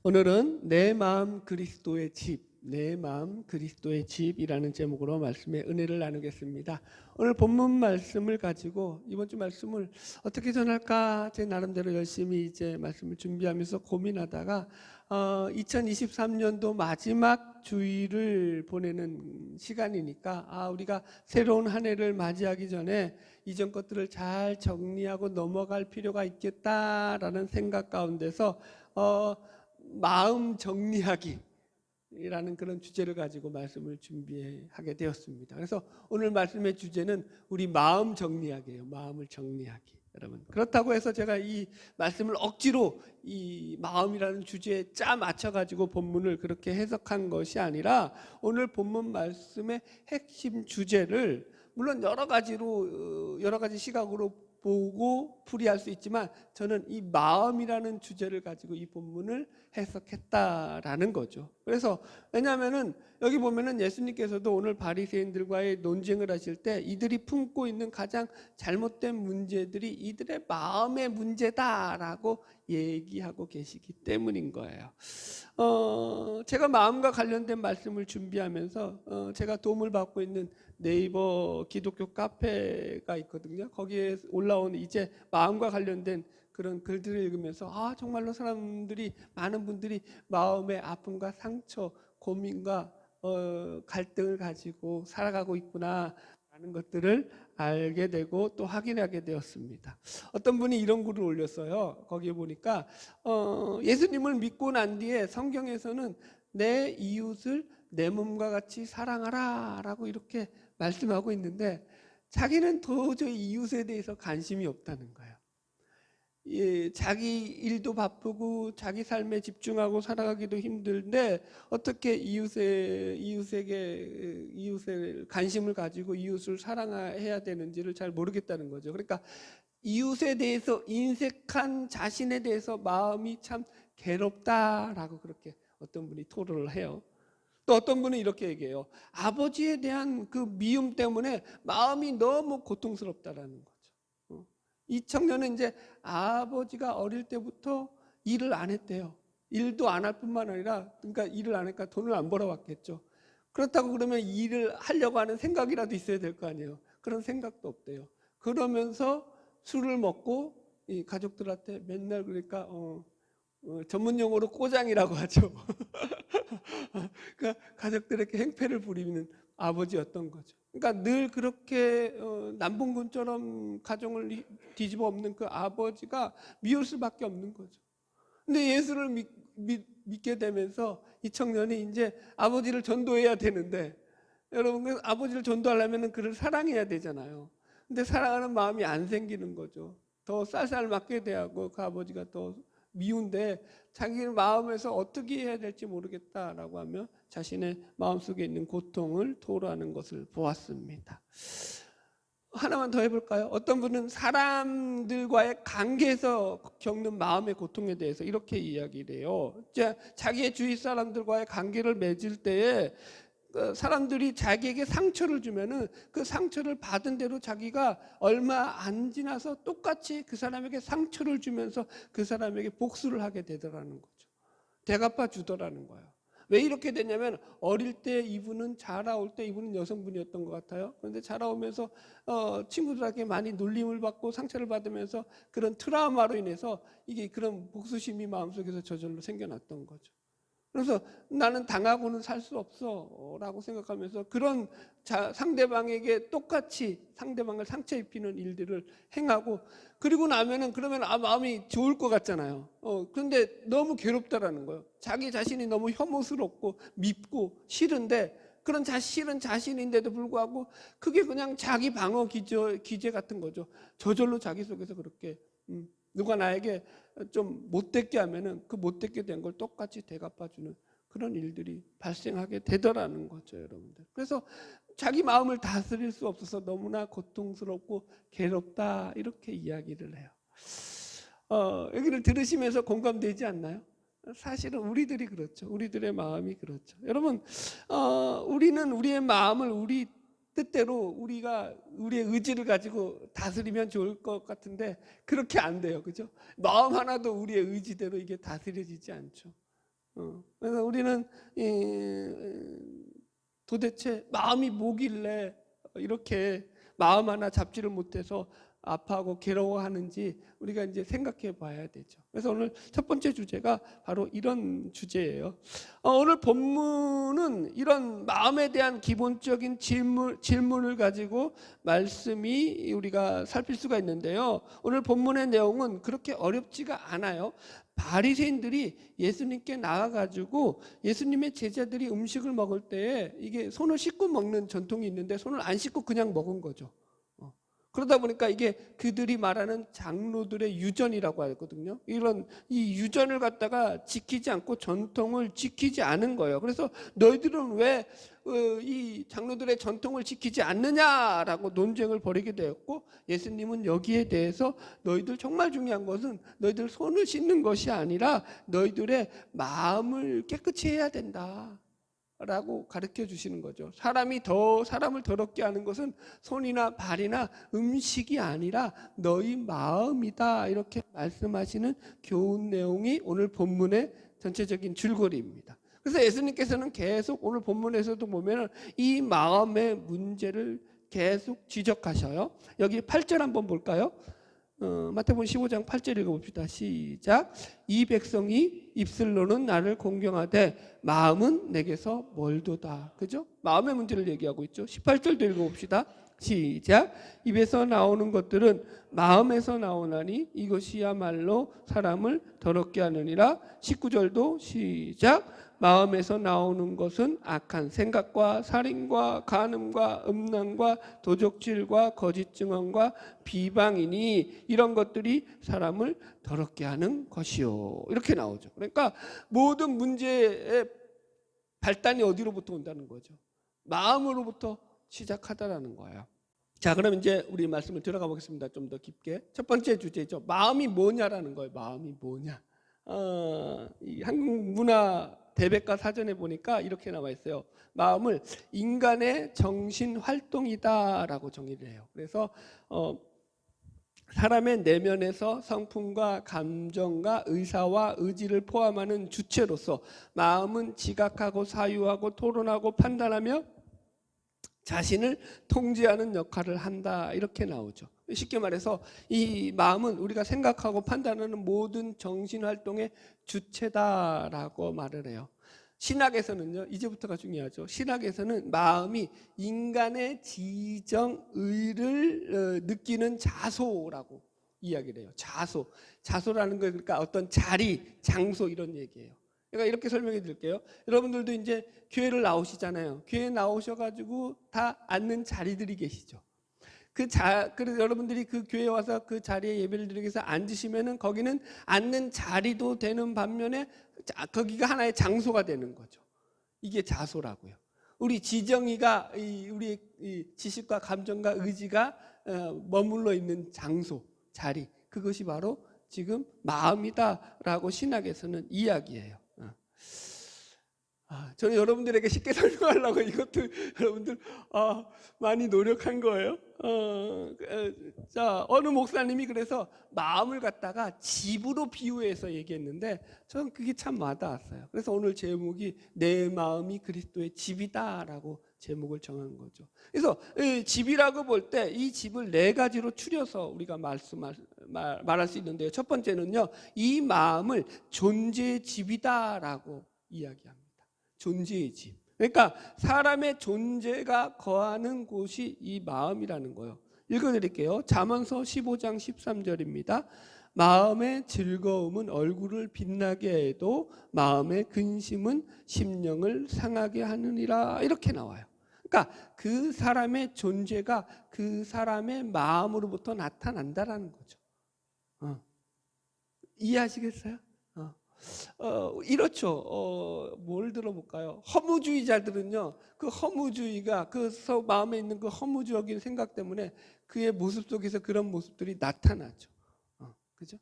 오늘은 내 마음 그리스도의 집, 내 마음 그리스도의 집이라는 제목으로 말씀의 은혜를 나누겠습니다. 오늘 본문 말씀을 가지고 이번 주 말씀을 어떻게 전할까 제 나름대로 열심히 이제 말씀을 준비하면서 고민하다가 2023년도 마지막 주일을 보내는 시간이니까 우리가 새로운 한 해를 맞이하기 전에 이전 것들을 잘 정리하고 넘어갈 필요가 있겠다라는 생각 가운데서 마음 정리하기라는 그런 주제를 가지고 말씀을 준비하게 되었습니다. 그래서 오늘 말씀의 주제는 우리 마음 정리하기예요. 마음을 정리하기. 여러분, 그렇다고 해서 제가 이 말씀을 억지로 이 마음이라는 주제에 짜 맞춰가지고 본문을 그렇게 해석한 것이 아니라 오늘 본문 말씀의 핵심 주제를 물론 여러 가지로 여러 가지 시각으로 보고 풀이할 수 있지만 저는 이 마음이라는 주제를 가지고 이 본문을 해석했다라는 거죠. 그래서 왜냐하면은 여기 보면은 예수님께서도 오늘 바리새인들과의 논쟁을 하실 때 이들이 품고 있는 가장 잘못된 문제들이 이들의 마음의 문제다라고 얘기하고 계시기 때문인 거예요. 제가 마음과 관련된 말씀을 준비하면서 제가 도움을 받고 있는 네이버 기독교 카페가 있거든요. 거기에 올라온 이제 마음과 관련된 그런 글들을 읽으면서 정말로 사람들이 많은 분들이 마음의 아픔과 상처, 고민과 갈등을 가지고 살아가고 있구나 라는 것들을 알게 되고 또 확인하게 되었습니다. 어떤 분이 이런 글을 올렸어요. 거기에 보니까 예수님을 믿고 난 뒤에 성경에서는 내 이웃을 내 몸과 같이 사랑하라 라고 이렇게 말씀하고 있는데 자기는 도저히 이웃에 대해서 관심이 없다는 거예요. 자기 일도 바쁘고 자기 삶에 집중하고 살아가기도 힘든데 어떻게 이웃에 관심을 가지고 이웃을 사랑해야 되는지를 잘 모르겠다는 거죠. 그러니까 이웃에 대해서 인색한 자신에 대해서 마음이 참 괴롭다라고 그렇게 어떤 분이 토로를 해요. 또 어떤 분은 이렇게 얘기해요. 아버지에 대한 그 미움 때문에 마음이 너무 고통스럽다라는 거죠. 이 청년은 이제 아버지가 어릴 때부터 일을 안 했대요. 일도 안 할 뿐만 아니라 그러니까 일을 안 하니까 돈을 안 벌어왔겠죠. 그렇다고 그러면 일을 하려고 하는 생각이라도 있어야 될 거 아니에요. 그런 생각도 없대요. 그러면서 술을 먹고 이 가족들한테 맨날 그러니까 전문 용어로 꼬장이라고 하죠. 그러니까 가족들에게 행패를 부리는 아버지였던 거죠. 그러니까 늘 그렇게 남봉꾼처럼 가정을 뒤집어 엎는 그 아버지가 미울 수밖에 없는 거죠. 근데 예수를 믿게 되면서 이 청년이 이제 아버지를 전도해야 되는데 여러분 아버지를 전도하려면 그를 사랑해야 되잖아요. 근데 사랑하는 마음이 안 생기는 거죠. 더 쌀쌀맞게 대하고 그 아버지가 더 미운데 자기 마음에서 어떻게 해야 될지 모르겠다라고 하며 자신의 마음속에 있는 고통을 토로하는 것을 보았습니다. 하나만 더 해볼까요? 어떤 분은 사람들과의 관계에서 겪는 마음의 고통에 대해서 이렇게 이야기를 해요. 자기의 주위 사람들과의 관계를 맺을 때에 사람들이 자기에게 상처를 주면은 그 상처를 받은 대로 자기가 얼마 안 지나서 똑같이 그 사람에게 상처를 주면서 그 사람에게 복수를 하게 되더라는 거죠. 대갚아 주더라는 거예요. 왜 이렇게 됐냐면 어릴 때 이분은 자라올 때 이분은 여성분이었던 것 같아요. 그런데 자라오면서 친구들에게 많이 놀림을 받고 상처를 받으면서 그런 트라우마로 인해서 이게 그런 복수심이 마음속에서 저절로 생겨났던 거죠. 그래서 나는 당하고는 살 수 없어 라고 생각하면서 그런 상대방에게 똑같이 상대방을 상처 입히는 일들을 행하고 그리고 나면은 그러면 마음이 좋을 것 같잖아요. 그런데 너무 괴롭다라는 거예요. 자기 자신이 너무 혐오스럽고 밉고 싫은데 그런 싫은 자신인데도 불구하고 그게 그냥 자기 방어 기제 같은 거죠. 저절로 자기 속에서 그렇게 누가 나에게 좀 못됐게 하면은 그 못됐게 된 걸 똑같이 대갚아주는 그런 일들이 발생하게 되더라는 거죠, 여러분들. 그래서 자기 마음을 다스릴 수 없어서 너무나 고통스럽고 괴롭다 이렇게 이야기를 해요. 여기를 들으시면서 공감되지 않나요? 사실은 우리들이 그렇죠. 우리들의 마음이 그렇죠. 여러분, 우리는 우리의 마음을 우리 뜻대로 우리가 우리의 의지를 가지고 다스리면 좋을 것 같은데 그렇게 안 돼요. 그죠? 마음 하나도 우리의 의지대로 이게 다스려지지 않죠. 그래서 우리는 도대체 마음이 뭐길래 이렇게 마음 하나 잡지를 못해서 아파하고 괴로워하는지 우리가 이제 생각해 봐야 되죠. 그래서 오늘 첫 번째 주제가 바로 이런 주제예요. 오늘 본문은 이런 마음에 대한 기본적인 질문을 가지고 말씀이 우리가 살필 수가 있는데요. 오늘 본문의 내용은 그렇게 어렵지가 않아요. 바리새인들이 예수님께 나와가지고 예수님의 제자들이 음식을 먹을 때에 이게 손을 씻고 먹는 전통이 있는데 손을 안 씻고 그냥 먹은 거죠. 그러다 보니까 이게 그들이 말하는 장로들의 유전이라고 하거든요. 이런 이 유전을 갖다가 지키지 않고 전통을 지키지 않은 거예요. 그래서 너희들은 왜 이 장로들의 전통을 지키지 않느냐라고 논쟁을 벌이게 되었고, 예수님은 여기에 대해서 너희들 정말 중요한 것은 너희들 손을 씻는 것이 아니라 너희들의 마음을 깨끗이 해야 된다 라고 가르쳐 주시는 거죠. 사람을 더럽게 하는 것은 손이나 발이나 음식이 아니라 너희 마음이다, 이렇게 말씀하시는 교훈 내용이 오늘 본문의 전체적인 줄거리입니다. 그래서 예수님께서는 계속 오늘 본문에서도 보면 이 마음의 문제를 계속 지적하셔요. 여기 8절 한번 볼까요? 마태복음 15장 8절 읽어봅시다. 시작. 이 백성이 입술로는 나를 공경하되 마음은 내게서 멀도다. 그죠? 마음의 문제를 얘기하고 있죠. 18절도 읽어봅시다. 시작. 입에서 나오는 것들은 마음에서 나오나니 이것이야말로 사람을 더럽게 하느니라. 19절도 시작. 마음에서 나오는 것은 악한 생각과 살인과 간음과 음란과 도적질과 거짓 증언과 비방이니 이런 것들이 사람을 더럽게 하는 것이요. 이렇게 나오죠. 그러니까 모든 문제의 발단이 어디로부터 온다는 거죠? 마음으로부터 시작하다라는 거예요. 자, 그럼 이제 우리 말씀을 들어가 보겠습니다. 좀 더 깊게. 첫 번째 주제죠. 마음이 뭐냐라는 거예요. 마음이 뭐냐. 이 한국 문화 대백과 사전에 보니까 이렇게 나와 있어요. 마음을 인간의 정신 활동이다라고 정의를 해요. 그래서 사람의 내면에서 성품과 감정과 의사와 의지를 포함하는 주체로서 마음은 지각하고 사유하고 토론하고 판단하며 자신을 통제하는 역할을 한다, 이렇게 나오죠. 쉽게 말해서 이 마음은 우리가 생각하고 판단하는 모든 정신활동의 주체다라고 말을 해요. 신학에서는요, 이제부터가 중요하죠. 신학에서는 마음이 인간의 지정의를 느끼는 자소라고 이야기를 해요. 자소라는 거 그러니까 어떤 자리, 장소 이런 얘기예요. 제가 이렇게 설명해 드릴게요. 여러분들도 이제 교회를 나오시잖아요. 교회 나오셔가지고 다 앉는 자리들이 계시죠. 그래서 여러분들이 그 교회에 와서 그 자리에 예배를 드리기 위해서 앉으시면은 거기는 앉는 자리도 되는 반면에 거기가 하나의 장소가 되는 거죠. 이게 자소라고요. 우리 지정의가 우리 지식과 감정과 의지가 머물러 있는 장소, 자리, 그것이 바로 지금 마음이다라고 신학에서는 이야기해요. 저는 여러분들에게 쉽게 설명하려고 이것도 여러분들 많이 노력한 거예요. 자, 어느 목사님이 그래서 마음을 갖다가 집으로 비유해서 얘기했는데 저는 그게 참 와닿았어요. 그래서 오늘 제목이 내 마음이 그리스도의 집이다라고 제목을 정한 거죠. 그래서 집이라고 볼 때 이 집을 네 가지로 추려서 우리가 말할 수 있는데요. 첫 번째는요, 이 마음을 존재의 집이다라고 이야기합니다. 존재의 집. 그러니까 사람의 존재가 거하는 곳이 이 마음이라는 거예요. 읽어드릴게요. 잠언서 15장 13절입니다. 마음의 즐거움은 얼굴을 빛나게 해도 마음의 근심은 심령을 상하게 하느니라, 이렇게 나와요. 그러니까 그 사람의 존재가 그 사람의 마음으로부터 나타난다라는 거죠. 이해하시겠어요? 이렇죠. 뭘 들어볼까요? 허무주의자들은요, 그 허무주의가 그 마음에 있는 그 허무적인 생각 때문에 그의 모습 속에서 그런 모습들이 나타나죠. 그죠?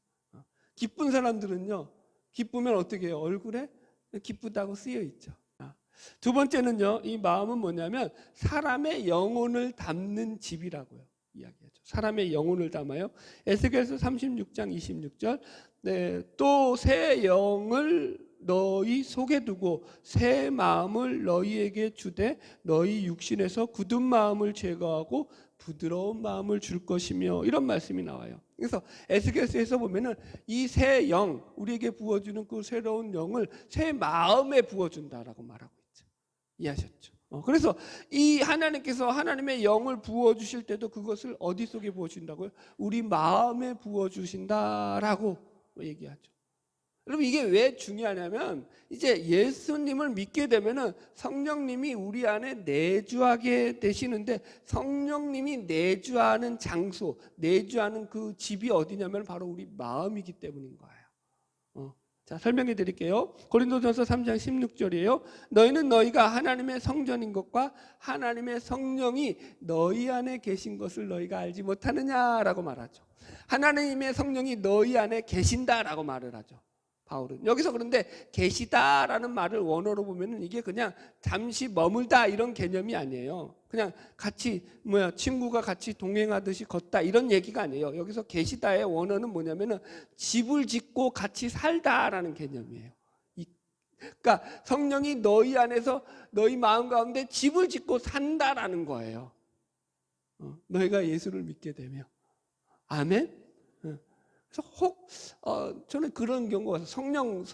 기쁜 사람들은요, 기쁘면 어떻게 해요? 얼굴에 기쁘다고 쓰여 있죠. 두 번째는요, 이 마음은 뭐냐면 사람의 영혼을 담는 집이라고요 이야기하죠. 사람의 영혼을 담아요. 에스겔서 36장 26절. 네, 또 새 영을 너희 속에 두고 새 마음을 너희에게 주되 너희 육신에서 굳은 마음을 제거하고 부드러운 마음을 줄 것이며, 이런 말씀이 나와요. 그래서 에스겔서에서 보면은 이 새 영, 우리에게 부어주는 그 새로운 영을 새 마음에 부어준다라고 말하고 있죠. 이해하셨죠? 그래서 이 하나님께서 하나님의 영을 부어주실 때도 그것을 어디 속에 부어주신다고요? 우리 마음에 부어주신다라고 얘기하죠. 여러분, 이게 왜 중요하냐면 이제 예수님을 믿게 되면은 성령님이 우리 안에 내주하게 되시는데, 성령님이 내주하는 장소, 내주하는 그 집이 어디냐면 바로 우리 마음이기 때문인 거예요. 자, 설명해 드릴게요. 고린도전서 3장 16절이에요. 너희는 너희가 하나님의 성전인 것과 하나님의 성령이 너희 안에 계신 것을 너희가 알지 못하느냐라고 말하죠. 하나님의 성령이 너희 안에 계신다라고 말을 하죠, 바울은. 여기서 그런데 계시다라는 말을 원어로 보면은 이게 그냥 잠시 머물다 이런 개념이 아니에요. 그냥 같이 친구가 같이 동행하듯이 걷다 이런 얘기가 아니에요. 여기서 계시다의 원어는 뭐냐면은 집을 짓고 같이 살다라는 개념이에요. 그러니까 성령이 너희 안에서 너희 마음 가운데 집을 짓고 산다라는 거예요. 너희가 예수를 믿게 되면. 아멘. 그래서 혹 저는 그런 경우가 성령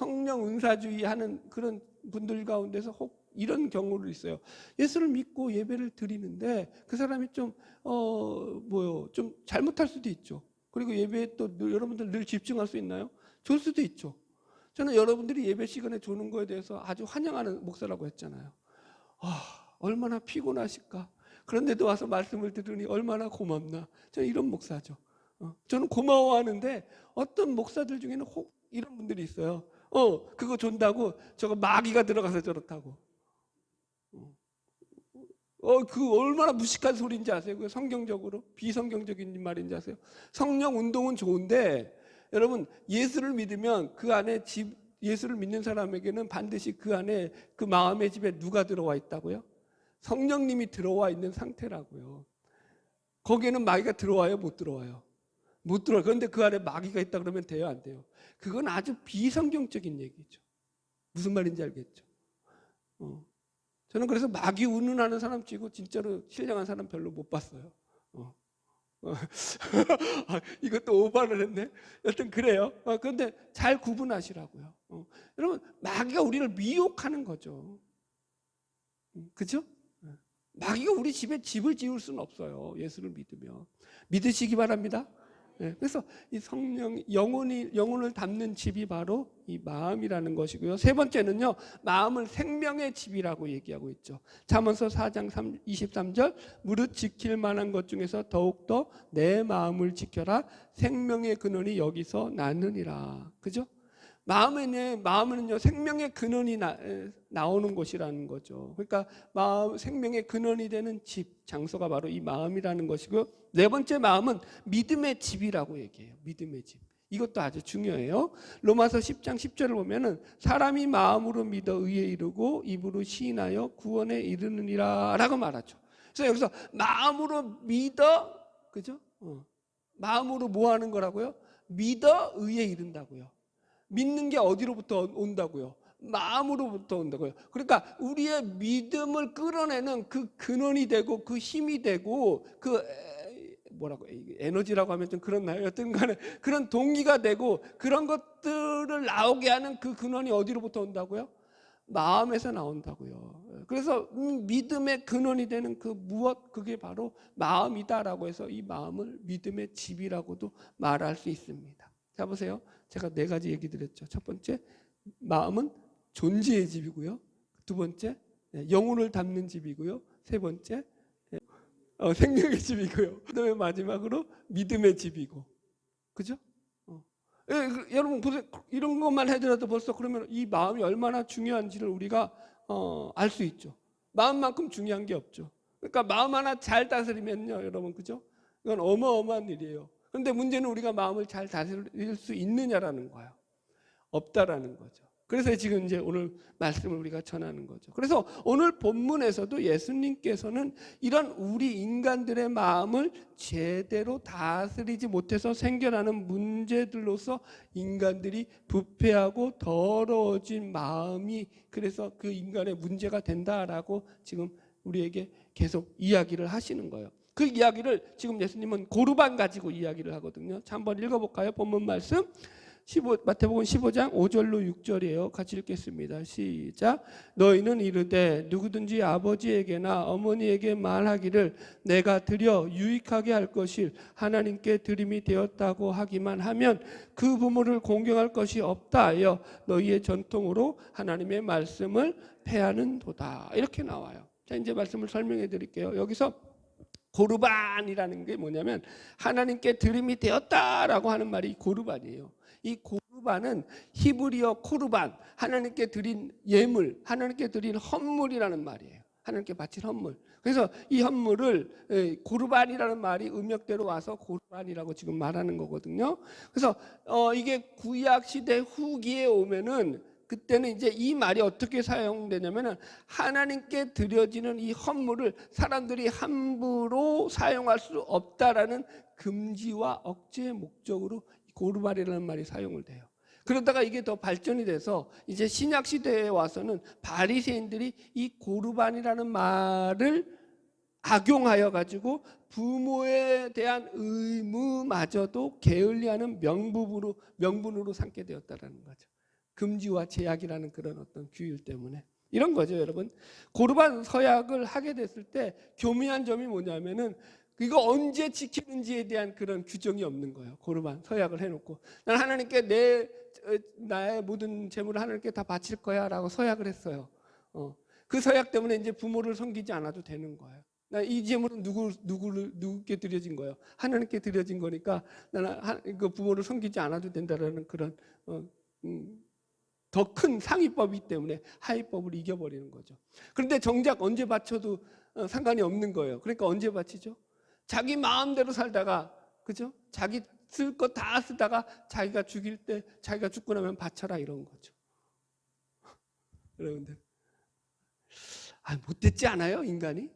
은사주의 하는 그런 분들 가운데서 혹 이런 경우를 있어요. 예수를 믿고 예배를 드리는데 그 사람이 좀 잘못할 수도 있죠. 그리고 예배에 또 여러분들 늘 집중할 수 있나요? 좋을 수도 있죠. 저는 여러분들이 예배 시간에 조는 거에 대해서 아주 환영하는 목사라고 했잖아요. 얼마나 피곤하실까. 그런데도 와서 말씀을 들으니 얼마나 고맙나. 저는 이런 목사죠. 저는 고마워하는데 어떤 목사들 중에는 혹 이런 분들이 있어요. 그거 존다고 저거 마귀가 들어가서 저렇다고. 그 얼마나 무식한 소리인지 아세요? 그 성경적으로 비성경적인 말인지 아세요? 성령 운동은 좋은데 여러분, 예수를 믿으면 그 안에 예수를 믿는 사람에게는 반드시 그 안에 그 마음의 집에 누가 들어와 있다고요? 성령님이 들어와 있는 상태라고요. 거기에는 마귀가 들어와요? 못 들어와요? 못 들어요. 그런데 그 안에 마귀가 있다 그러면 돼요? 안 돼요? 그건 아주 비성경적인 얘기죠. 무슨 말인지 알겠죠? 저는 그래서 마귀 운운하는 사람 치고 진짜로 신령한 사람 별로 못 봤어요. 이것도 오바를 했네. 여튼 그래요. 그런데 잘 구분하시라고요. 여러분, 마귀가 우리를 미혹하는 거죠. 그죠? 마귀가 우리 집에 집을 지을 수는 없어요. 예수를 믿으면. 믿으시기 바랍니다. 그래서 이 성령, 영혼을 담는 집이 바로 이 마음이라는 것이고요. 세 번째는요, 마음을 생명의 집이라고 얘기하고 있죠. 잠언서 4장 23절, 무릇 지킬 만한 것 중에서 더욱더 내 마음을 지켜라. 생명의 근원이 여기서 나느니라. 그죠? 마음은요 생명의 근원이 나오는 곳이라는 거죠. 그러니까 생명의 근원이 되는 집, 장소가 바로 이 마음이라는 것이고요. 네 번째 마음은 믿음의 집이라고 얘기해요. 믿음의 집. 이것도 아주 중요해요. 로마서 10장 10절을 보면은 사람이 마음으로 믿어 의에 이르고 입으로 시인하여 구원에 이르느니라 라고 말하죠. 그래서 여기서 마음으로 믿어, 그죠? 마음으로 뭐 하는 거라고요? 믿어 의에 이른다고요. 믿는 게 어디로부터 온다고요? 마음으로부터 온다고요. 그러니까 우리의 믿음을 끌어내는 그 근원이 되고 그 힘이 되고 그 에너지라고 하면 좀 그렇나요? 여튼 간에 그런 동기가 되고 그런 것들을 나오게 하는 그 근원이 어디로부터 온다고요? 마음에서 나온다고요. 그래서 믿음의 근원이 되는 그 그게 바로 마음이다라고 해서 이 마음을 믿음의 집이라고도 말할 수 있습니다. 자, 보세요. 제가 네 가지 얘기 드렸죠. 첫 번째, 마음은 존재의 집이고요. 두 번째, 영혼을 담는 집이고요. 세 번째, 생명의 집이고요. 그다음에 마지막으로 믿음의 집이고, 그죠? 여러분 보세요. 이런 것만 해더라도 벌써 그러면 이 마음이 얼마나 중요한지를 우리가 알 수 있죠. 마음만큼 중요한 게 없죠. 그러니까 마음 하나 잘 다스리면요, 여러분, 그죠? 이건 어마어마한 일이에요. 그런데 문제는 우리가 마음을 잘 다스릴 수 있느냐라는 거예요. 없다라는 거죠. 그래서 지금 이제 오늘 말씀을 우리가 전하는 거죠. 그래서 오늘 본문에서도 예수님께서는 이런 우리 인간들의 마음을 제대로 다스리지 못해서 생겨나는 문제들로서 인간들이 부패하고 더러워진 마음이 그래서 그 인간의 문제가 된다라고 지금 우리에게 계속 이야기를 하시는 거예요. 그 이야기를 지금 예수님은 고르반 가지고 이야기를 하거든요. 자, 한번 읽어볼까요? 본문 말씀 마태복음 15장 5절로 6절이에요. 같이 읽겠습니다. 시작. 너희는 이르되 누구든지 아버지에게나 어머니에게 말하기를 내가 드려 유익하게 할 것을 하나님께 드림이 되었다고 하기만 하면 그 부모를 공경할 것이 없다 하여 너희의 전통으로 하나님의 말씀을 폐하는도다. 이렇게 나와요. 자, 이제 말씀을 설명해 드릴게요. 여기서 고르반이라는 게 뭐냐면 하나님께 드림이 되었다라고 하는 말이 고르반이에요. 이 고르반은 히브리어 코르반, 하나님께 드린 예물, 하나님께 드린 헌물이라는 말이에요. 하나님께 바친 헌물. 그래서 이 헌물을 고르반이라는 말이 음역대로 와서 고르반이라고 지금 말하는 거거든요. 그래서 이게 구약 시대 후기에 오면은 그때는 이제 이 말이 어떻게 사용되냐면은 하나님께 드려지는 이 헌물을 사람들이 함부로 사용할 수 없다라는 금지와 억제의 목적으로 고르반이라는 말이 사용을 돼요. 그러다가 이게 더 발전이 돼서 이제 신약 시대에 와서는 바리새인들이 이 고르반이라는 말을 악용하여 가지고 부모에 대한 의무마저도 게을리하는 명분으로 삼게 되었다라는 거죠. 금지와 제약이라는 그런 어떤 규율 때문에 이런 거죠, 여러분. 고르반 서약을 하게 됐을 때 교묘한 점이 뭐냐면은 이거 언제 지키는지에 대한 그런 규정이 없는 거예요. 고르반 서약을 해놓고 난 하나님께 나의 모든 재물을 하나님께 다 바칠 거야라고 서약을 했어요. 그 서약 때문에 이제 부모를 섬기지 않아도 되는 거예요. 이 재물은 누구께 드려진 거예요? 하나님께 드려진 거니까 나는 그 부모를 섬기지 않아도 된다라는 그런 더 큰 상위법이기 때문에 하위법을 이겨버리는 거죠. 그런데 정작 언제 바쳐도 상관이 없는 거예요. 그러니까 언제 바치죠? 자기 마음대로 살다가, 그죠? 자기 쓸 거 다 쓰다가 자기가 죽일 때 자기가 죽고 나면 바쳐라 이런 거죠. 여러분들, 못됐지 않아요, 인간이?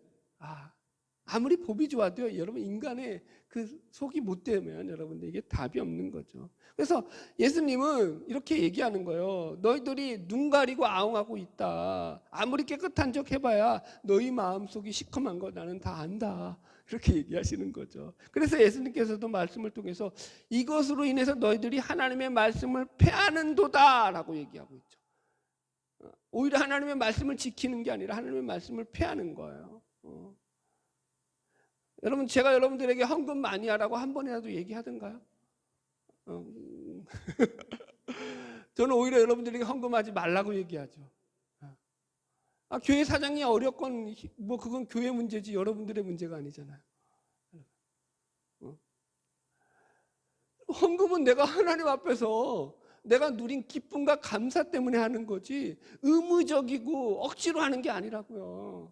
아무리 법이 좋아도요, 여러분 인간의 그 속이 못되면 여러분들 이게 답이 없는 거죠. 그래서 예수님은 이렇게 얘기하는 거예요. 너희들이 눈 가리고 아웅하고 있다. 아무리 깨끗한 척 해봐야 너희 마음속이 시커먼 거 나는 다 안다. 이렇게 얘기하시는 거죠. 그래서 예수님께서도 말씀을 통해서 이것으로 인해서 너희들이 하나님의 말씀을 폐하는도다 라고 얘기하고 있죠. 오히려 하나님의 말씀을 지키는 게 아니라 하나님의 말씀을 폐하는 거예요. 여러분, 제가 여러분들에게 헌금 많이 하라고 한 번이라도 얘기하던가요? 저는 오히려 여러분들에게 헌금하지 말라고 얘기하죠. 교회 사장이 어렵건 뭐 그건 교회 문제지 여러분들의 문제가 아니잖아요. 헌금은 내가 하나님 앞에서 내가 누린 기쁨과 감사 때문에 하는 거지 의무적이고 억지로 하는 게 아니라고요.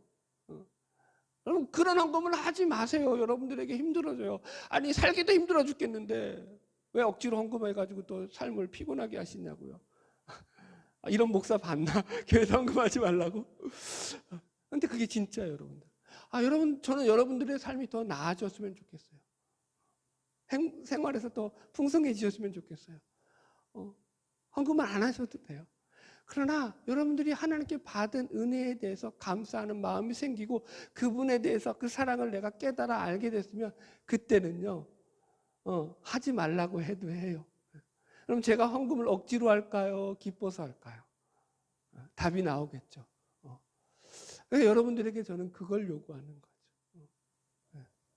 여러분, 그런 헌금을 하지 마세요. 여러분들에게 힘들어져요. 아니, 살기도 힘들어 죽겠는데 왜 억지로 헌금해가지고 또 삶을 피곤하게 하시냐고요. 이런 목사 봤나? 교회에서 헌금하지 말라고? 근데 그게 진짜예요, 여러분들. 여러분, 저는 여러분들의 삶이 더 나아졌으면 좋겠어요. 생활에서 더 풍성해지셨으면 좋겠어요. 헌금을 안 하셔도 돼요. 그러나 여러분들이 하나님께 받은 은혜에 대해서 감사하는 마음이 생기고 그분에 대해서 그 사랑을 내가 깨달아 알게 됐으면 그때는요, 하지 말라고 해도 해요. 그럼 제가 헌금을 억지로 할까요? 기뻐서 할까요? 답이 나오겠죠. 그래서 여러분들에게 저는 그걸 요구하는 거죠.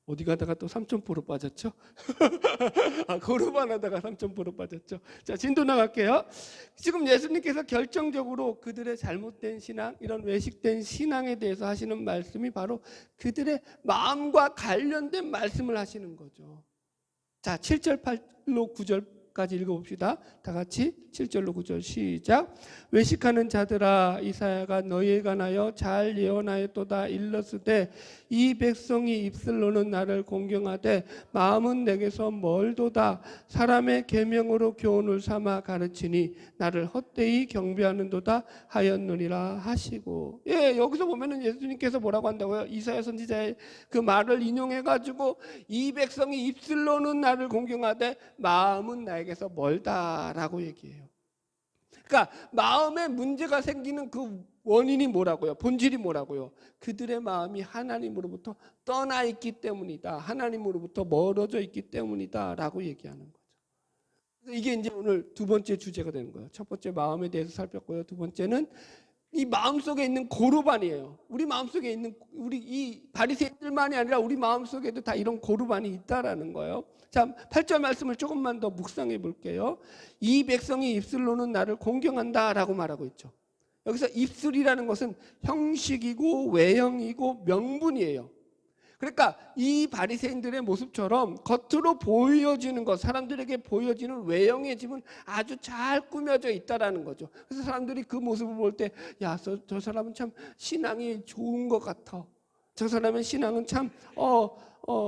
어디 가다가 또 3,000% 빠졌죠? 고르반 하다가 3,000% 빠졌죠? 자, 진도 나갈게요. 지금 예수님께서 결정적으로 그들의 잘못된 신앙, 이런 외식된 신앙에 대해서 하시는 말씀이 바로 그들의 마음과 관련된 말씀을 하시는 거죠. 자, 7절, 8로 9절 7절까지 읽어봅시다. 다 같이 7절로 9절 시작. 외식하는 자들아, 이사야가 너희에 관하여 잘 예언하였도다. 일러스되 이 백성이 입술로는 나를 공경하되 마음은 내게서 멀도다. 사람의 계명으로 교훈을 삼아 가르치니 나를 헛되이 경배하는도다 하였느니라 하시고. 예, 여기서 보면은 예수님께서 뭐라고 한다고요? 이사야 선지자의 그 말을 인용해 가지고 이 백성이 입술로는 나를 공경하되 마음은 나에게서 멀다라고 얘기해요. 그러니까 마음에 문제가 생기는 그 원인이 뭐라고요? 본질이 뭐라고요? 그들의 마음이 하나님으로부터 떠나 있기 때문이다. 하나님으로부터 멀어져 있기 때문이다 라고 얘기하는 거죠. 이게 이제 오늘 두 번째 주제가 되는 거예요. 첫 번째 마음에 대해서 살폈고요. 두 번째는 이 마음속에 있는 고르반이에요. 우리 마음속에 있는 우리 이 바리새인들만이 아니라 우리 마음속에도 다 이런 고르반이 있다라는 거예요. 자, 8절 말씀을 조금만 더 묵상해 볼게요. 이 백성이 입술로는 나를 공경한다라고 말하고 있죠. 여기서 입술이라는 것은 형식이고 외형이고 명분이에요. 그러니까 이 바리새인들의 모습처럼 겉으로 보여지는 것, 사람들에게 보여지는 외형의 집은 아주 잘 꾸며져 있다라는 거죠. 그래서 사람들이 그 모습을 볼 때, 야, 저 사람은 참 신앙이 좋은 것 같아. 저 사람의 신앙은 참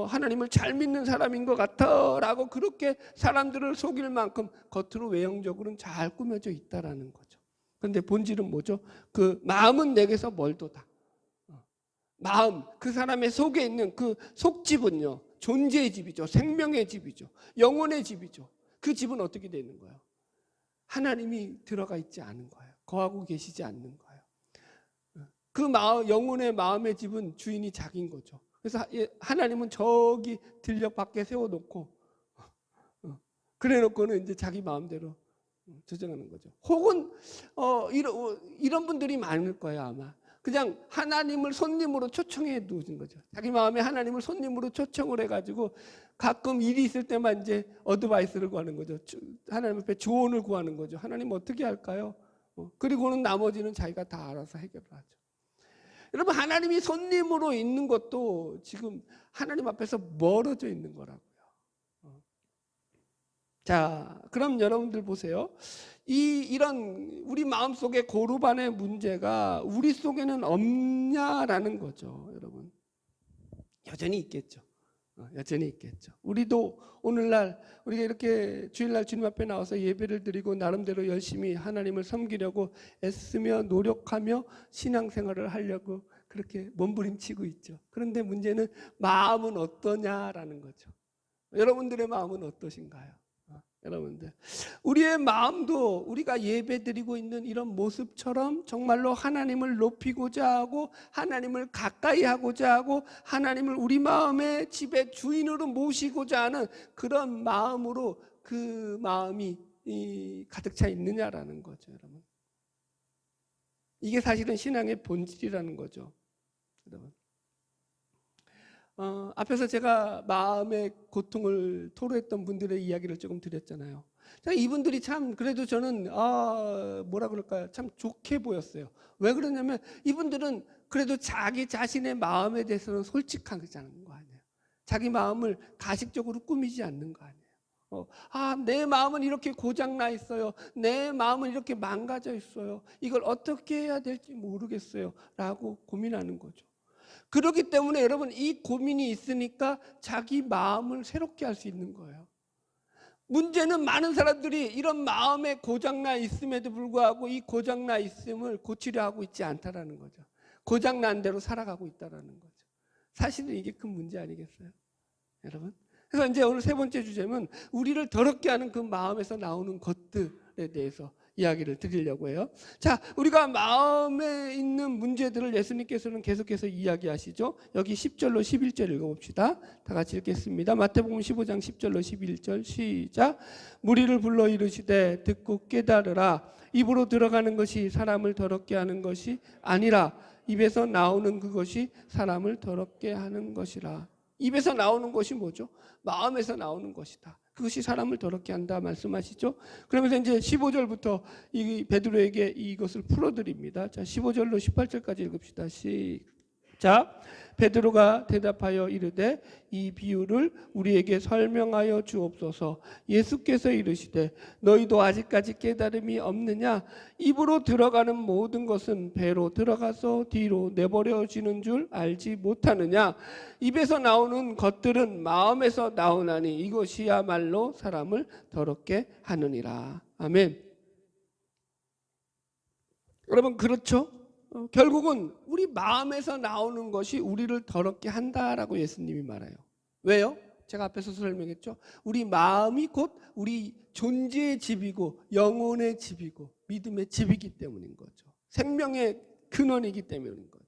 하나님을 잘 믿는 사람인 것 같아 라고 그렇게 사람들을 속일 만큼 겉으로 외형적으로는 잘 꾸며져 있다라는 거죠. 그런데 본질은 뭐죠? 그 마음은 내게서 멀도다. 마음, 그 사람의 속에 있는 그 속집은요, 존재의 집이죠. 생명의 집이죠. 영혼의 집이죠. 그 집은 어떻게 되는 거예요? 하나님이 들어가 있지 않은 거예요. 거하고 계시지 않는 거예요. 그 영혼의 마음의 집은 주인이 자기인 거죠. 그래서 하나님은 저기 들녘 밖에 세워놓고 그래놓고는 이제 자기 마음대로 조정하는 거죠. 혹은 이런 분들이 많을 거예요 아마. 그냥 하나님을 손님으로 초청해 두신 거죠. 자기 마음에 하나님을 손님으로 초청을 해가지고 가끔 일이 있을 때만 이제 어드바이스를 구하는 거죠. 하나님 앞에 조언을 구하는 거죠. 하나님 어떻게 할까요? 그리고는 나머지는 자기가 다 알아서 해결을 하죠. 여러분, 하나님이 손님으로 있는 것도 지금 하나님 앞에서 멀어져 있는 거라고요. 자, 그럼 여러분들 보세요. 이런 우리 마음속의 고르반의 문제가 우리 속에는 없냐라는 거죠, 여러분. 여전히 있겠죠. 여전히 있겠죠. 우리도 오늘날 우리가 이렇게 주일날 주님 앞에 나와서 예배를 드리고 나름대로 열심히 하나님을 섬기려고 애쓰며 노력하며 신앙생활을 하려고 그렇게 몸부림치고 있죠. 그런데 문제는 마음은 어떠냐라는 거죠. 여러분들의 마음은 어떠신가요? 여러분들, 우리의 마음도 우리가 예배드리고 있는 이런 모습처럼 정말로 하나님을 높이고자 하고 하나님을 가까이 하고자 하고 하나님을 우리 마음의 집의 주인으로 모시고자 하는 그런 마음으로 그 마음이 가득 차 있느냐라는 거죠, 여러분. 이게 사실은 신앙의 본질이라는 거죠, 여러분. 앞에서 제가 마음의 고통을 토로했던 분들의 이야기를 조금 드렸잖아요. 이분들이 참 그래도 저는 뭐라 그럴까요? 참 좋게 보였어요. 왜 그러냐면 이분들은 그래도 자기 자신의 마음에 대해서는 솔직한 거 아니에요. 자기 마음을 가식적으로 꾸미지 않는 거 아니에요. 내 마음은 이렇게 고장나 있어요. 내 마음은 이렇게 망가져 있어요. 이걸 어떻게 해야 될지 모르겠어요 라고 고민하는 거죠. 그렇기 때문에 여러분, 이 고민이 있으니까 자기 마음을 새롭게 할 수 있는 거예요. 문제는 많은 사람들이 이런 마음에 고장나 있음에도 불구하고 이 고장나 있음을 고치려 하고 있지 않다라는 거죠. 고장난 대로 살아가고 있다라는 거죠. 사실은 이게 큰 문제 아니겠어요, 여러분? 그래서 이제 오늘 세 번째 주제는 우리를 더럽게 하는 그 마음에서 나오는 것들에 대해서 이야기를 드리려고 해요. 자, 우리가 마음에 있는 문제들을 예수님께서는 계속해서 이야기하시죠. 여기 10절로 11절 읽어봅시다. 다 같이 읽겠습니다. 마태복음 15장 10절로 11절 시작. 무리를 불러 이르시되 듣고 깨달으라. 입으로 들어가는 것이 사람을 더럽게 하는 것이 아니라 입에서 나오는 그것이 사람을 더럽게 하는 것이라. 입에서 나오는 것이 뭐죠? 마음에서 나오는 것이다. 그것이 사람을 더럽게 한다 말씀하시죠. 그러면서 이제 15절부터 이 베드로에게 이것을 풀어드립니다. 자, 15절로 18절까지 읽읍시다. 시작. 자, 베드로가 대답하여 이르되 이 비유를 우리에게 설명하여 주옵소서. 예수께서 이르시되 너희도 아직까지 깨달음이 없느냐? 입으로 들어가는 모든 것은 배로 들어가서 뒤로 내버려지는 줄 알지 못하느냐? 입에서 나오는 것들은 마음에서 나오나니 이것이야말로 사람을 더럽게 하느니라. 아멘. 여러분, 그렇죠? 결국은 우리 마음에서 나오는 것이 우리를 더럽게 한다라고 예수님이 말해요. 왜요? 제가 앞에서 설명했죠. 우리 마음이 곧 우리 존재의 집이고 영혼의 집이고 믿음의 집이기 때문인 거죠. 생명의 근원이기 때문인 거죠.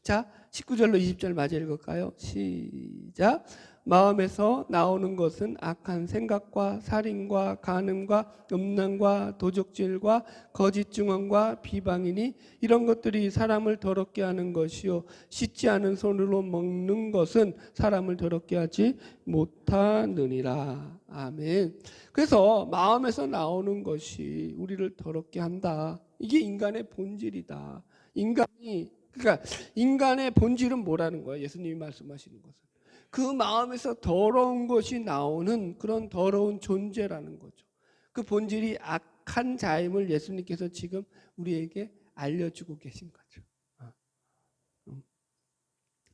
자, 19절로 20절 마저 읽을까요? 시작. 마음에서 나오는 것은 악한 생각과 살인과 간음과 음란과 도적질과 거짓 증언과 비방이니 이런 것들이 사람을 더럽게 하는 것이요 씻지 않은 손으로 먹는 것은 사람을 더럽게 하지 못하느니라. 아멘. 그래서 마음에서 나오는 것이 우리를 더럽게 한다. 이게 인간의 본질이다. 그러니까 인간의 본질은 뭐라는 거예요? 예수님이 말씀하시는 것은 그 마음에서 더러운 것이 나오는 그런 더러운 존재라는 거죠. 그 본질이 악한 자임을 예수님께서 지금 우리에게 알려주고 계신 거죠.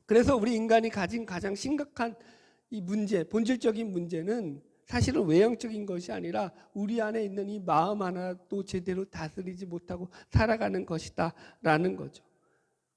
그래서 우리 인간이 가진 가장 심각한 이 문제, 본질적인 문제는 사실은 외형적인 것이 아니라 우리 안에 있는 이 마음 하나도 제대로 다스리지 못하고 살아가는 것이다라는 거죠.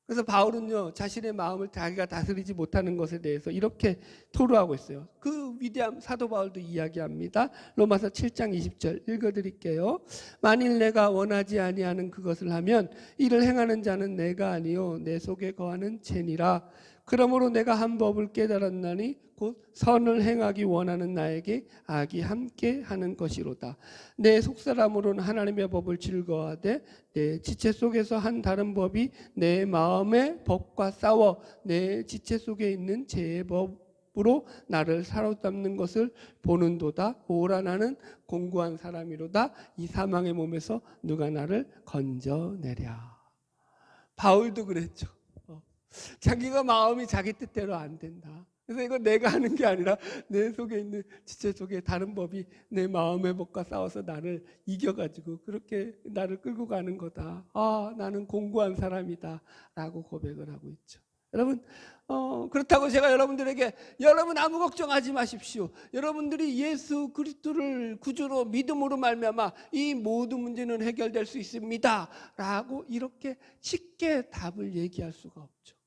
그래서 바울은요, 자신의 마음을 자기가 다스리지 못하는 것에 대해서 이렇게 토로하고 있어요. 그 위대한 사도 바울도 이야기합니다. 로마서 7장 20절 읽어드릴게요. 만일 내가 원하지 아니하는 그것을 하면 이를 행하는 자는 내가 아니요 내 속에 거하는 죄니라. 그러므로 내가 한 법을 깨달았나니 곧 선을 행하기 원하는 나에게 악이 함께 하는 것이로다. 내 속사람으로는 하나님의 법을 즐거워하되 내 지체 속에서 한 다른 법이 내 마음의 법과 싸워 내 지체 속에 있는 죄의 법으로 나를 사로잡는 것을 보는도다. 오라 나는 공고한 사람이로다. 이 사망의 몸에서 누가 나를 건져내랴. 바울도 그랬죠. 자기가 마음이 자기 뜻대로 안 된다. 그래서 이거 내가 하는 게 아니라 내 속에 있는 지체 속에 다른 법이 내 마음의 법과 싸워서 나를 이겨가지고 그렇게 나를 끌고 가는 거다. 아, 나는 공고한 사람이다 라고 고백을 하고 있죠. 여러분, 그렇다고 제가 여러분들에게 여러분 아무 걱정하지 마십시오. 여러분들이 예수 그리스도를 구주로 믿음으로 말미암아 이 모든 문제는 해결될 수 있습니다 라고 이렇게 쉽게 답을 얘기할 수가 없죠.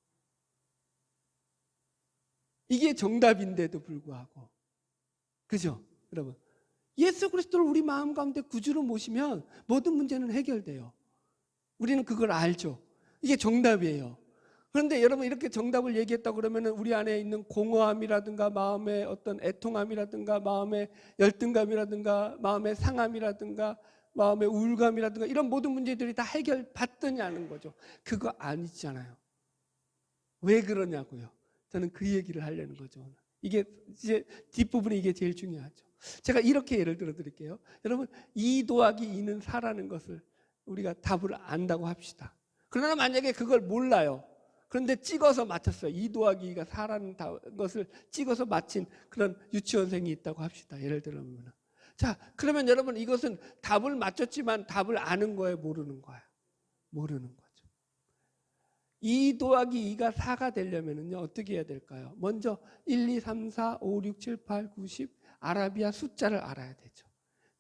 이게 정답인데도 불구하고, 그죠? 여러분, 예수 그리스도를 우리 마음 가운데 구주로 모시면 모든 문제는 해결돼요. 우리는 그걸 알죠. 이게 정답이에요. 그런데 여러분 이렇게 정답을 얘기했다 그러면 우리 안에 있는 공허함이라든가 마음의 어떤 애통함이라든가 마음의 열등감이라든가 마음의 상함이라든가 마음의 우울감이라든가 이런 모든 문제들이 다 해결받더냐는 거죠. 그거 아니잖아요. 왜 그러냐고요. 저는 그 얘기를 하려는 거죠. 이게 이제 뒷부분이 이게 제일 중요하죠. 제가 이렇게 예를 들어 드릴게요. 여러분 2 더하기 2는 4라는 것을 우리가 답을 안다고 합시다. 그러나 만약에 그걸 몰라요. 그런데 찍어서 맞췄어요. 2 더하기 2가 4라는 것을 찍어서 맞힌 그런 유치원생이 있다고 합시다. 예를 들면. 자, 그러면 여러분 이것은 답을 맞췄지만 답을 아는 거예요? 모르는 거예요? 모르는 거죠. 2 더하기 2가 4가 되려면요 어떻게 해야 될까요? 먼저 1, 2, 3, 4, 5, 6, 7, 8, 9, 10 아라비아 숫자를 알아야 되죠.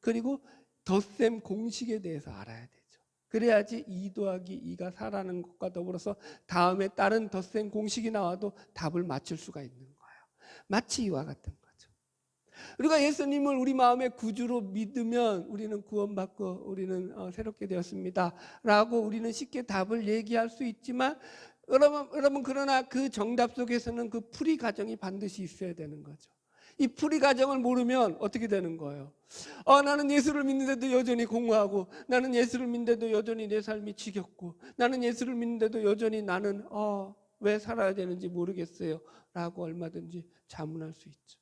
그리고 덧셈 공식에 대해서 알아야 되죠. 그래야지 2 더하기 2가 4라는 것과 더불어서 다음에 다른 덧셈 공식이 나와도 답을 맞출 수가 있는 거예요. 마치 이와 같은 거죠. 우리가 예수님을 우리 마음의 구주로 믿으면 우리는 구원받고 우리는 새롭게 되었습니다 라고 우리는 쉽게 답을 얘기할 수 있지만 여러분 그러나 그 정답 속에서는 그 풀이 과정이 반드시 있어야 되는 거죠. 이 풀이 과정을 모르면 어떻게 되는 거예요? 나는 예수를 믿는데도 여전히 공허하고 나는 예수를 믿는데도 여전히 내 삶이 지겹고 나는 예수를 믿는데도 여전히 나는 왜 살아야 되는지 모르겠어요 라고 얼마든지 자문할 수 있죠.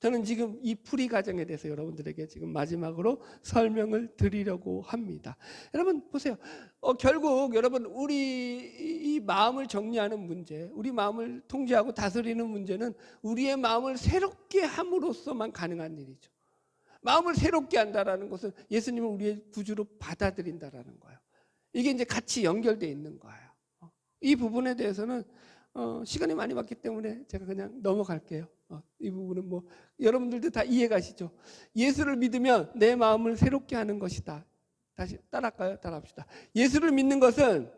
저는 지금 이 풀이 과정에 대해서 여러분들에게 지금 마지막으로 설명을 드리려고 합니다. 여러분 보세요. 결국 여러분 우리 이 마음을 정리하는 문제, 우리 마음을 통제하고 다스리는 문제는 우리의 마음을 새롭게 함으로써만 가능한 일이죠. 마음을 새롭게 한다라는 것은 예수님을 우리의 구주로 받아들인다라는 거예요. 이게 이제 같이 연결되어 있는 거예요. 이 부분에 대해서는 시간이 많이 맞기 때문에 제가 그냥 넘어갈게요. 이 부분은 뭐 여러분들도 다 이해가시죠? 예수를 믿으면 내 마음을 새롭게 하는 것이다. 다시 따라할까요? 따라합시다. 예수를 믿는 것은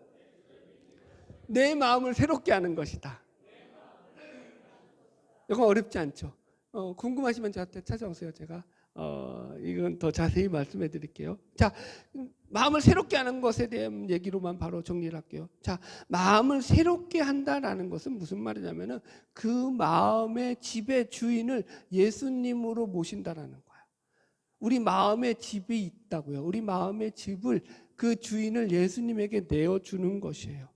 내 마음을 새롭게 하는 것이다. 이건 어렵지 않죠? 궁금하시면 저한테 찾아오세요. 제가 이건 더 자세히 말씀해 드릴게요. 자, 마음을 새롭게 하는 것에 대한 얘기로만 바로 정리를 할게요. 자, 마음을 새롭게 한다라는 것은 무슨 말이냐면은 그 마음의 집의 주인을 예수님으로 모신다라는 거예요. 우리 마음의 집이 있다고요. 우리 마음의 집을 그 주인을 예수님에게 내어주는 것이에요.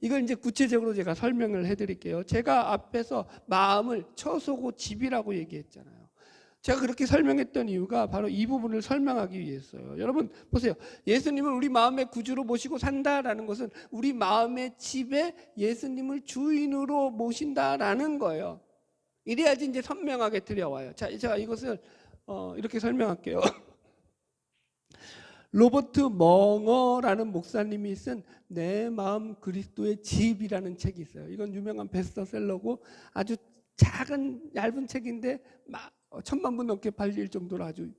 이걸 이제 구체적으로 제가 설명을 해드릴게요. 제가 앞에서 마음을 처소고 집이라고 얘기했잖아요. 제가 그렇게 설명했던 이유가 바로 이 부분을 설명하기 위해서요. 여러분 보세요. 예수님을 우리 마음의 구주로 모시고 산다라는 것은 우리 마음의 집에 예수님을 주인으로 모신다라는 거예요. 이래야지 이제 선명하게 들려와요. 자, 제가 이것을 이렇게 설명할게요. 로버트 멍어라는 목사님이 쓴 내 마음 그리스도의 집이라는 책이 있어요. 이건 유명한 베스트셀러고 아주 작은 얇은 책인데 1000만 부 넘게 팔릴 정도로 아주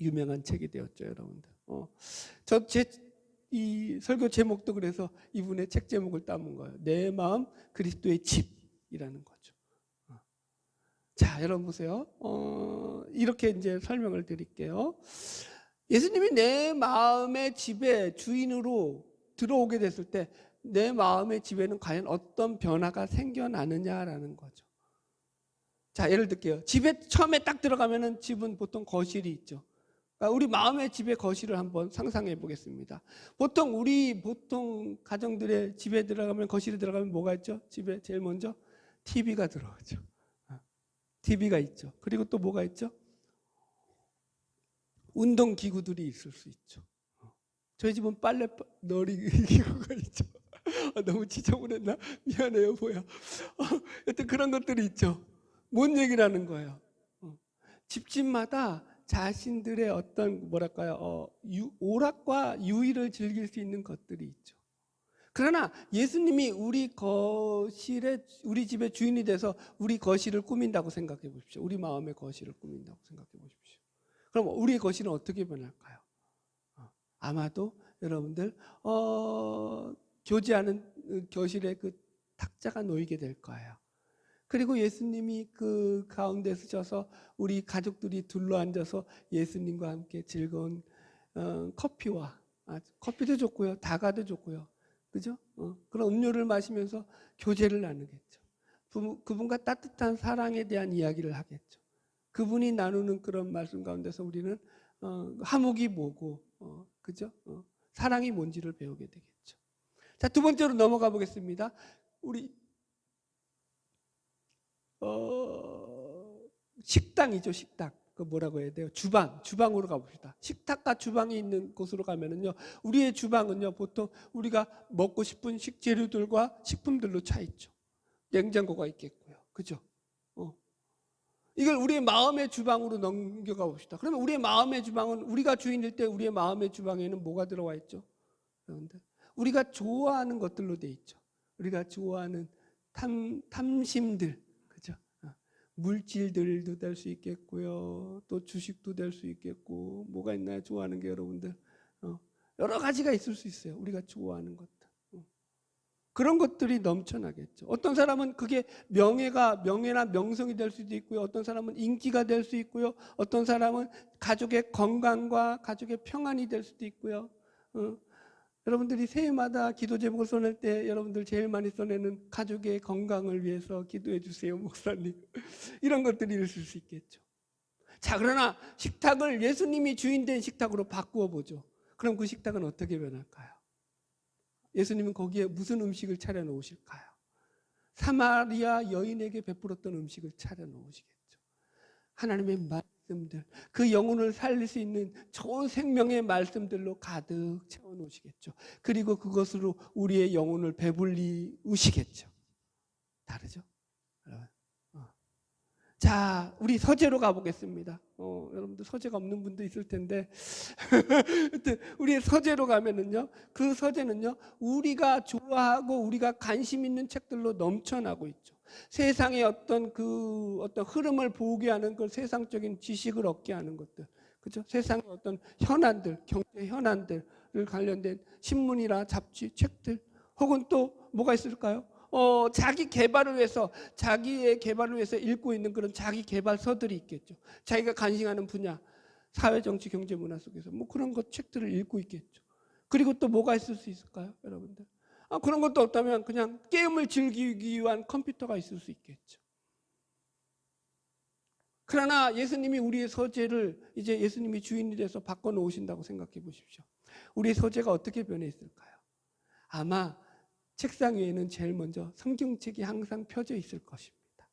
유명한 책이 되었죠, 여러분들. 이 설교 제목도 그래서 이분의 책 제목을 따온 거예요. 내 마음 그리스도의 집이라는 거죠. 자, 여러분 보세요. 이렇게 이제 설명을 드릴게요. 예수님이 내 마음의 집에 주인으로 들어오게 됐을 때 내 마음의 집에는 과연 어떤 변화가 생겨나느냐라는 거죠. 자, 예를 들게요. 집에 처음에 딱 들어가면은 집은 보통 거실이 있죠. 그러니까 우리 마음의 집의 거실을 한번 상상해 보겠습니다. 보통 가정들의 집에 들어가면 거실에 들어가면 뭐가 있죠? 집에 제일 먼저 TV가 들어오죠. TV가 있죠. 그리고 또 뭐가 있죠? 운동 기구들이 있을 수 있죠. 저희 집은 빨래 널이 기구가 있죠. 너무 지저분했나? 미안해요, 뭐야. 여튼 그런 것들이 있죠. 뭔 얘기라는 거예요? 집집마다 자신들의 어떤 뭐랄까요? 오락과 유의를 즐길 수 있는 것들이 있죠. 그러나 예수님이 우리 집의 주인이 돼서 우리 거실을 꾸민다고 생각해 보십시오. 우리 마음의 거실을 꾸민다고 생각해 보십시오. 그럼 우리의 거실은 어떻게 변할까요? 아마도 여러분들 교제하는 교실에 그 탁자가 놓이게 될 거예요. 그리고 예수님이 그 가운데 서셔서 우리 가족들이 둘러앉아서 예수님과 함께 즐거운 커피도 좋고요, 다가도 좋고요, 그죠? 그런 음료를 마시면서 교제를 나누겠죠. 그분과 따뜻한 사랑에 대한 이야기를 하겠죠. 그분이 나누는 그런 말씀 가운데서 우리는 화목이 뭐고, 그죠? 사랑이 뭔지를 배우게 되겠죠. 자, 두 번째로 넘어가 보겠습니다. 우리 식당이죠, 식당. 그 뭐라고 해야 돼요? 주방으로 가봅시다. 식탁과 주방이 있는 곳으로 가면은요, 우리의 주방은요, 보통 우리가 먹고 싶은 식재료들과 식품들로 차 있죠. 냉장고가 있겠고요, 그죠? 이걸 우리의 마음의 주방으로 넘겨가 봅시다. 그러면 우리의 마음의 주방은 우리가 주인일 때 우리의 마음의 주방에는 뭐가 들어와 있죠? 그런데 우리가 좋아하는 것들로 돼 있죠. 우리가 좋아하는 탐심들, 그죠? 물질들도 될 수 있겠고요. 또 주식도 될 수 있겠고, 뭐가 있나요? 좋아하는 게 여러분들 여러 가지가 있을 수 있어요. 우리가 좋아하는 것들. 그런 것들이 넘쳐나겠죠. 어떤 사람은 그게 명예나 명성이 될 수도 있고요. 어떤 사람은 인기가 될 수 있고요. 어떤 사람은 가족의 건강과 가족의 평안이 될 수도 있고요. 여러분들이 새해마다 기도 제목을 써낼 때 여러분들 제일 많이 써내는 가족의 건강을 위해서 기도해 주세요, 목사님. 이런 것들이 있을 수 있겠죠. 자, 그러나 식탁을 예수님이 주인된 식탁으로 바꾸어 보죠. 그럼 그 식탁은 어떻게 변할까요? 예수님은 거기에 무슨 음식을 차려 놓으실까요? 사마리아 여인에게 베풀었던 음식을 차려 놓으시겠죠. 하나님의 말씀들, 그 영혼을 살릴 수 있는 좋은 생명의 말씀들로 가득 채워놓으시겠죠. 그리고 그것으로 우리의 영혼을 배불리우시겠죠. 다르죠? 자, 우리 서재로 가보겠습니다. 여러분들 서재가 없는 분도 있을 텐데 우리 서재로 가면은요, 그 서재는요, 우리가 좋아하고 우리가 관심 있는 책들로 넘쳐나고 있죠. 세상의 어떤 흐름을 보게 하는 그 세상적인 지식을 얻게 하는 것들, 그렇죠? 세상의 어떤 현안들, 경제 현안들을 관련된 신문이나 잡지, 책들, 혹은 또 뭐가 있을까요? 자기 개발을 위해서, 자기의 개발을 위해서 읽고 있는 그런 자기 개발서들이 있겠죠. 자기가 관심하는 분야, 사회, 정치, 경제, 문화 속에서 뭐 그런 것 책들을 읽고 있겠죠. 그리고 또 뭐가 있을 수 있을까요, 여러분들? 그런 것도 없다면 그냥 게임을 즐기기 위한 컴퓨터가 있을 수 있겠죠. 그러나 예수님이 우리의 서재를 이제 예수님이 주인이 돼서 바꿔놓으신다고 생각해 보십시오. 우리의 서재가 어떻게 변해 있을까요? 아마 책상 위에는 제일 먼저 성경책이 항상 펴져 있을 것입니다.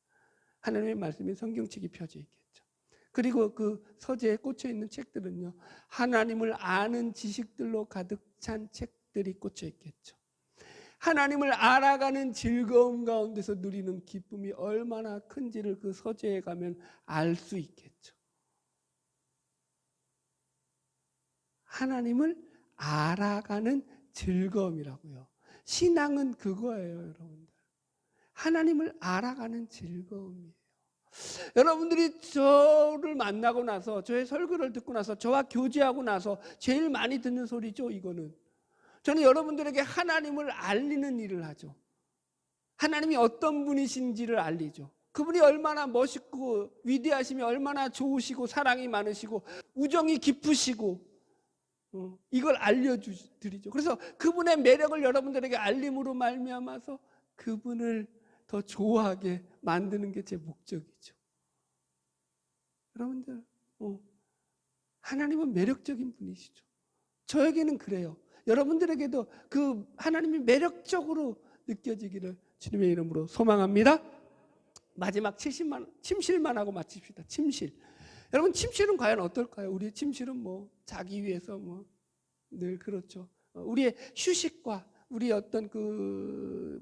하나님의 말씀이 성경책이 펴져 있겠죠. 그리고 그 서재에 꽂혀 있는 책들은요, 하나님을 아는 지식들로 가득 찬 책들이 꽂혀 있겠죠. 하나님을 알아가는 즐거움 가운데서 누리는 기쁨이 얼마나 큰지를 그 서재에 가면 알 수 있겠죠. 하나님을 알아가는 즐거움이라고요. 신앙은 그거예요, 여러분들. 하나님을 알아가는 즐거움이에요. 여러분들이 저를 만나고 나서, 저의 설교를 듣고 나서, 저와 교제하고 나서 제일 많이 듣는 소리죠, 이거는. 저는 여러분들에게 하나님을 알리는 일을 하죠. 하나님이 어떤 분이신지를 알리죠. 그분이 얼마나 멋있고 위대하시며 얼마나 좋으시고 사랑이 많으시고 우정이 깊으시고, 이걸 알려드리죠. 그래서 그분의 매력을 여러분들에게 알림으로 말미암아서 그분을 더 좋아하게 만드는 게 제 목적이죠. 여러분들, 하나님은 매력적인 분이시죠. 저에게는 그래요. 여러분들에게도 그 하나님이 매력적으로 느껴지기를 주님의 이름으로 소망합니다. 마지막 침실만 하고 마칩시다. 침실. 여러분, 침실은 과연 어떨까요? 우리의 침실은 뭐 자기 위해서 뭐 늘 그렇죠. 우리의 휴식과 우리의 어떤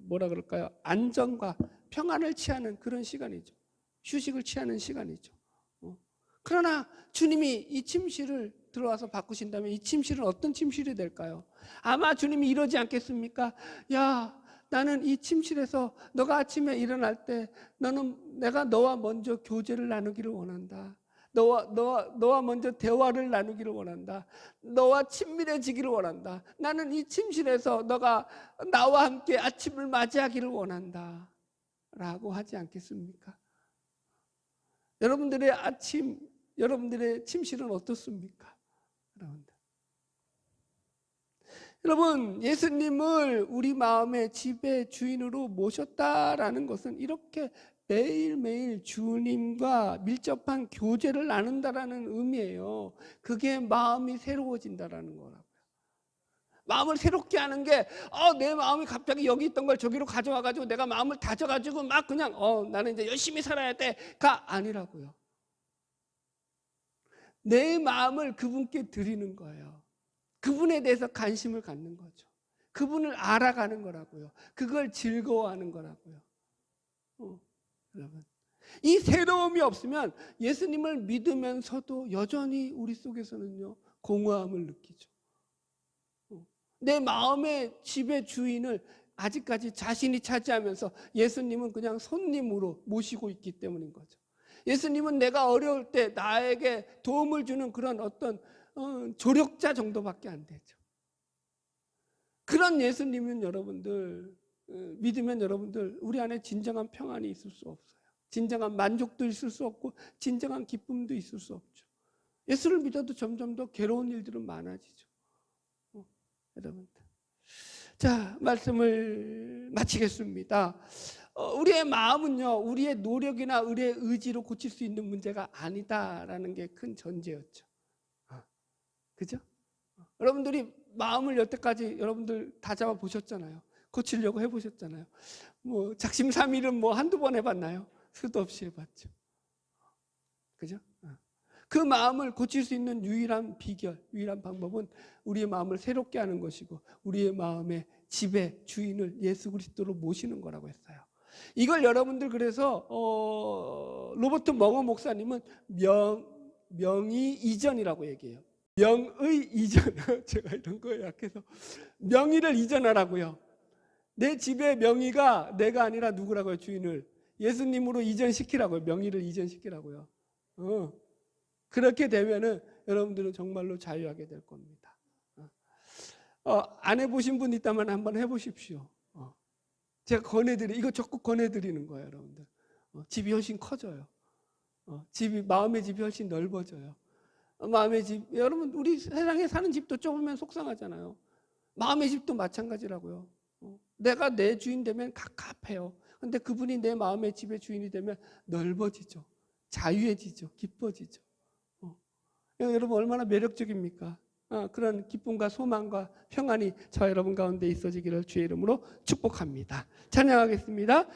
뭐라 그럴까요? 안정과 평안을 취하는 그런 시간이죠. 휴식을 취하는 시간이죠. 그러나 주님이 이 침실을 들어와서 바꾸신다면 이 침실은 어떤 침실이 될까요? 아마 주님이 이러지 않겠습니까? 야, 나는 이 침실에서 너가 아침에 일어날 때 내가 너와 먼저 교제를 나누기를 원한다. 너와 먼저 대화를 나누기를 원한다. 너와 친밀해지기를 원한다. 나는 이 침실에서 너가 나와 함께 아침을 맞이하기를 원한다. 라고 하지 않겠습니까? 여러분들의 여러분들의 침실은 어떻습니까? 여러분, 예수님을 우리 마음의 집의 주인으로 모셨다라는 것은 이렇게 매일매일 주님과 밀접한 교제를 나눈다라는 의미예요. 그게 마음이 새로워진다라는 거라고요. 마음을 새롭게 하는 게 내 마음이 갑자기 여기 있던 걸 저기로 가져와가지고 내가 마음을 다져가지고 막 그냥 나는 이제 열심히 살아야 돼가 아니라고요. 내 마음을 그분께 드리는 거예요. 그분에 대해서 관심을 갖는 거죠. 그분을 알아가는 거라고요. 그걸 즐거워하는 거라고요. 여러분, 이 새로움이 없으면 예수님을 믿으면서도 여전히 우리 속에서는요, 공허함을 느끼죠. 내 마음의 집의 주인을 아직까지 자신이 차지하면서 예수님은 그냥 손님으로 모시고 있기 때문인 거죠. 예수님은 내가 어려울 때 나에게 도움을 주는 그런 어떤 조력자 정도밖에 안 되죠. 그런 예수님은 여러분들 믿으면 여러분들 우리 안에 진정한 평안이 있을 수 없어요. 진정한 만족도 있을 수 없고 진정한 기쁨도 있을 수 없죠. 예수를 믿어도 점점 더 괴로운 일들은 많아지죠. 여러분들, 자, 말씀을 마치겠습니다. 우리의 마음은요, 우리의 노력이나 우리의 의지로 고칠 수 있는 문제가 아니다라는 게 큰 전제였죠. 그죠? 여러분들이 마음을 여태까지 여러분들 다 잡아 보셨잖아요. 고치려고 해보셨잖아요. 뭐 작심삼일은 뭐 한두 번 해봤나요? 수도 없이 해봤죠. 그죠? 그 마음을 고칠 수 있는 유일한 비결, 유일한 방법은 우리의 마음을 새롭게 하는 것이고 우리의 마음의 지배, 주인을 예수 그리스도로 모시는 거라고 했어요. 이걸 여러분들 그래서 로버트 멍어 목사님은 명의 이전이라고 얘기해요. 명의 이전. 제가 이런 거에 약해서 명의를 이전하라고요. 내 집의 명의가 내가 아니라 누구라고요? 주인을 예수님으로 이전시키라고요. 명의를 이전시키라고요. 그렇게 되면은 여러분들은 정말로 자유하게 될 겁니다. 안 해보신 분 있다면 한번 해보십시오. 제가 이거 적극 권해드리는 거예요, 여러분들. 집이 훨씬 커져요. 마음의 집이 훨씬 넓어져요. 마음의 집, 여러분, 우리 세상에 사는 집도 좁으면 속상하잖아요. 마음의 집도 마찬가지라고요. 내가 내 주인 되면 갑갑해요. 근데 그분이 내 마음의 집의 주인이 되면 넓어지죠. 자유해지죠. 기뻐지죠. 여러분 얼마나 매력적입니까? 그런 기쁨과 소망과 평안이 저 여러분 가운데 있어지기를 주의 이름으로 축복합니다. 찬양하겠습니다.